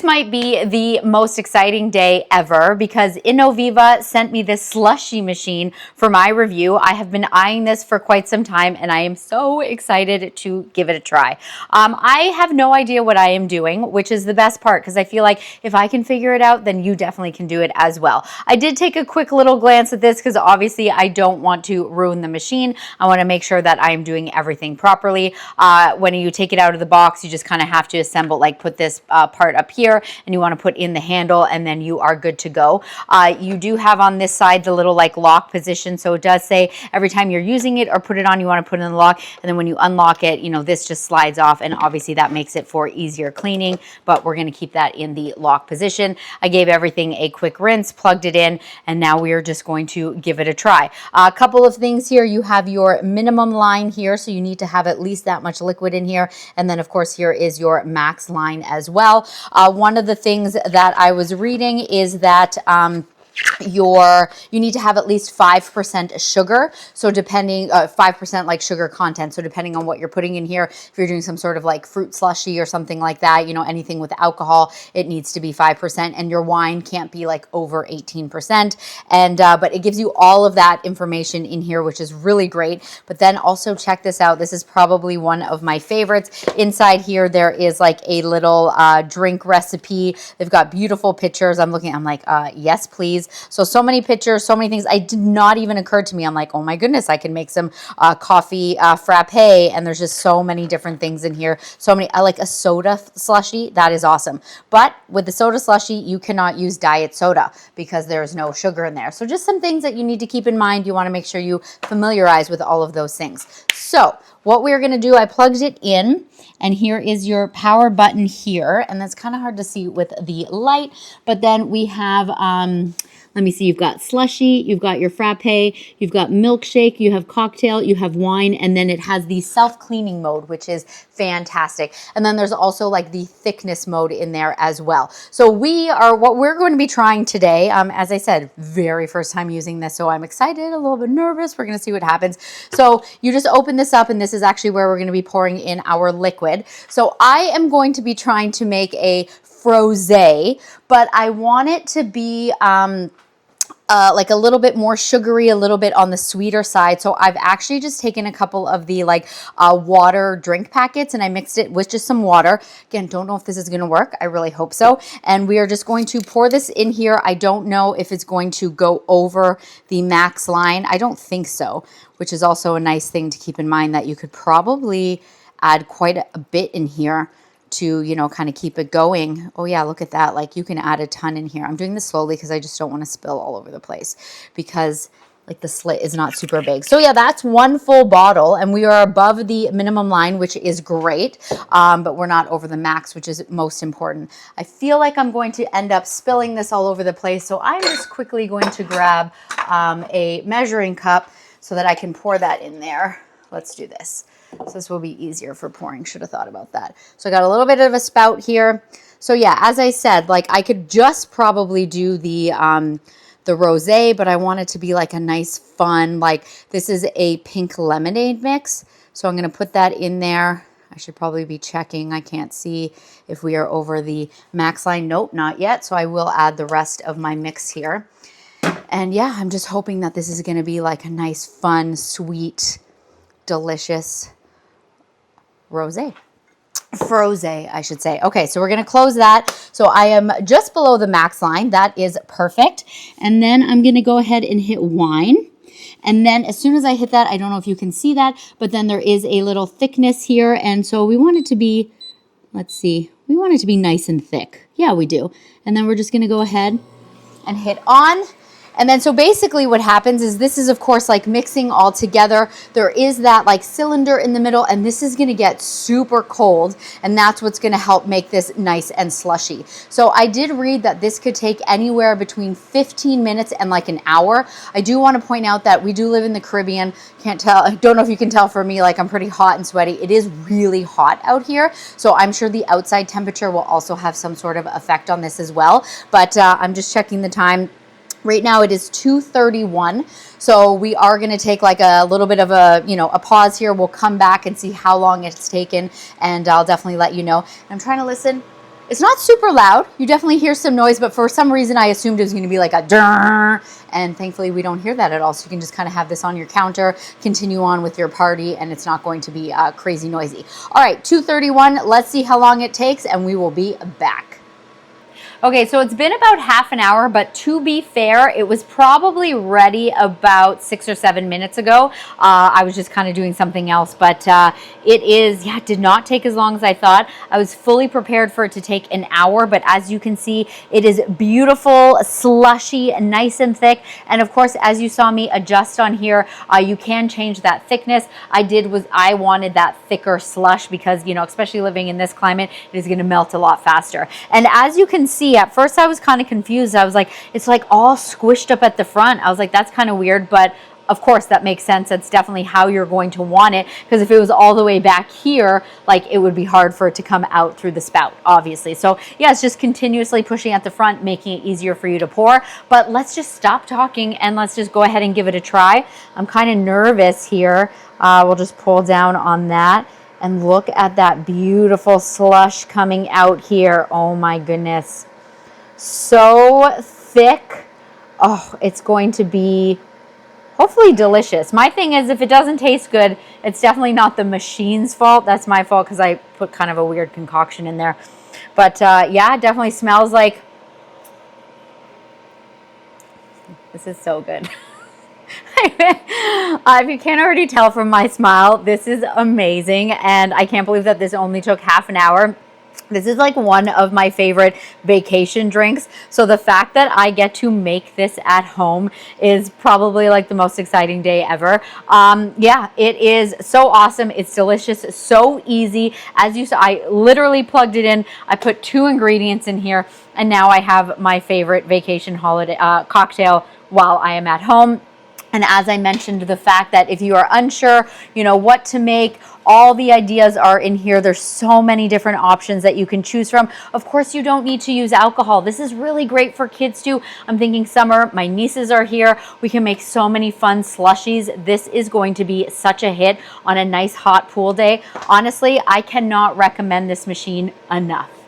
This might be the most exciting day ever because INOVIVA sent me this slushie machine for my review. I have been eyeing this for quite some time and I am so excited to give it a try. I have no idea what I am doing, which is the best part because I feel like if I can figure it out, then you definitely can do it as well. I did take a quick little glance at this because obviously I don't want to ruin the machine. I want to make sure that I'm doing everything properly. When you take it out of the box, you just kind of have to assemble, like put this part up here and you want to put in the handle and then you are good to go. You do have on this side the little like lock position, so it does say every time you're using it or put it on, you want to put it in the lock, and then when you unlock it, you know, this just slides off, and obviously that makes it for easier cleaning, but we're going to keep that in the lock position. I gave everything a quick rinse, plugged it in, and now we are just going to give it a try. A couple of things here. You have your minimum line here, so you need to have at least that much liquid in here, and then of course here is your max line as well. One of the things that I was reading is that you need to have at least 5% sugar. So depending, 5% like sugar content. So depending on what you're putting in here, if you're doing some sort of like fruit slushy or something like that, you know, anything with alcohol, it needs to be 5%, and your wine can't be like over 18%. And, but it gives you all of that information in here, which is really great. But then also check this out. This is probably one of my favorites. Inside here, there is like a little drink recipe. They've got beautiful pictures. I'm like, yes, please. So many pictures, so many things. I did not even occur to me. I'm like, oh my goodness, I can make some coffee frappe, and there's just so many different things in here. So many. I like a soda slushy. That is awesome. But with the soda slushy, you cannot use diet soda because there's no sugar in there. So just some things that you need to keep in mind. You want to make sure you familiarize with all of those things. So what we're going to do, I plugged it in, and here is your power button here, and that's kind of hard to see with the light, but then we have let me see, you've got slushy, you've got your frappe, you've got milkshake, you have cocktail, you have wine, and then it has the self-cleaning mode, which is fantastic. And then there's also like the thickness mode in there as well. So what we're going to be trying today, as I said, very first time using this, so I'm excited, a little bit nervous. We're going to see what happens. So you just open this up, and this is actually where we're going to be pouring in our liquid. So I am going to be trying to make a frosé, but I want it to be like a little bit more sugary, a little bit on the sweeter side. So I've actually just taken a couple of the like water drink packets, and I mixed it with just some water. Again, don't know if this is going to work. I really hope so. And we are just going to pour this in here. I don't know if it's going to go over the max line. I don't think so, which is also a nice thing to keep in mind, that you could probably add quite a bit in here to, you know, kind of keep it going. Oh yeah, look at that. Like you can add a ton in here. I'm doing this slowly because I just don't want to spill all over the place, because like the slit is not super big. So yeah, that's one full bottle, and we are above the minimum line, which is great. But we're not over the max, which is most important. I feel like I'm going to end up spilling this all over the place. So I'm just quickly going to grab a measuring cup so that I can pour that in there. Let's do this. So this will be easier for pouring. Should have thought about that. So I got a little bit of a spout here. So yeah, as I said, like I could just probably do the rosé, but I want it to be like a nice fun, like this is a pink lemonade mix. So I'm going to put that in there. I should probably be checking. I can't see if we are over the max line. Nope, not yet. So I will add the rest of my mix here. And yeah, I'm just hoping that this is going to be like a nice, fun, sweet, delicious frosé, I should say. Okay, so we're going to close that. So I am just below the max line. That is perfect. And then I'm going to go ahead and hit wine. And then as soon as I hit that, I don't know if you can see that, but then there is a little thickness here. And so we want it to be, let's see, we want it to be nice and thick. Yeah, we do. And then we're just going to go ahead and hit on. And then so basically what happens is this is of course like mixing all together. There is that like cylinder in the middle, and this is going to get super cold, and that's what's going to help make this nice and slushy. So I did read that this could take anywhere between 15 minutes and like an hour. I do want to point out that we do live in the Caribbean. Can't tell, I don't know if you can tell for me, like I'm pretty hot and sweaty. It is really hot out here. So I'm sure the outside temperature will also have some sort of effect on this as well. But I'm just checking the time. Right now it is 2:31, so we are going to take like a little bit of a pause here. We'll come back and see how long it's taken, and I'll definitely let you know. I'm trying to listen. It's not super loud. You definitely hear some noise, but for some reason I assumed it was going to be like a durr, and thankfully we don't hear that at all. So you can just kind of have this on your counter, continue on with your party, and it's not going to be crazy noisy. All right, 2:31. Let's see how long it takes, and we will be back. Okay, so it's been about half an hour, but to be fair, it was probably ready about 6 or 7 minutes ago. I was just kind of doing something else, but it did not take as long as I thought. I was fully prepared for it to take an hour, but as you can see, it is beautiful, slushy, nice and thick. And of course, as you saw me adjust on here, you can change that thickness. I wanted that thicker slush because, you know, especially living in this climate, it is going to melt a lot faster. And as you can see, at first I was kind of confused. I was like, it's like all squished up at the front. I was like, that's kind of weird, but of course that makes sense. That's definitely how you're going to want it, because if it was all the way back here, like it would be hard for it to come out through the spout, obviously. So yeah, it's just continuously pushing at the front, making it easier for you to pour. But let's just stop talking and let's just go ahead and give it a try. I'm kind of nervous here. We'll just pull down on that. And look at that beautiful slush coming out here. Oh my goodness. So thick. Oh, it's going to be hopefully delicious. My thing is, if it doesn't taste good, it's definitely not the machine's fault. That's my fault because I put kind of a weird concoction in there. But yeah, it definitely smells like... This is so good. If you can't already tell from my smile, this is amazing, and I can't believe that this only took half an hour. This is like one of my favorite vacation drinks. So the fact that I get to make this at home is probably like the most exciting day ever. Yeah, it is so awesome. It's delicious, so easy. As you saw, I literally plugged it in. I put 2 ingredients in here, and now I have my favorite vacation holiday cocktail while I am at home. And as I mentioned, the fact that if you are unsure, you know, what to make, all the ideas are in here. There's so many different options that you can choose from. Of course, you don't need to use alcohol. This is really great for kids too. I'm thinking summer, my nieces are here. We can make so many fun slushies. This is going to be such a hit on a nice hot pool day. Honestly, I cannot recommend this machine enough.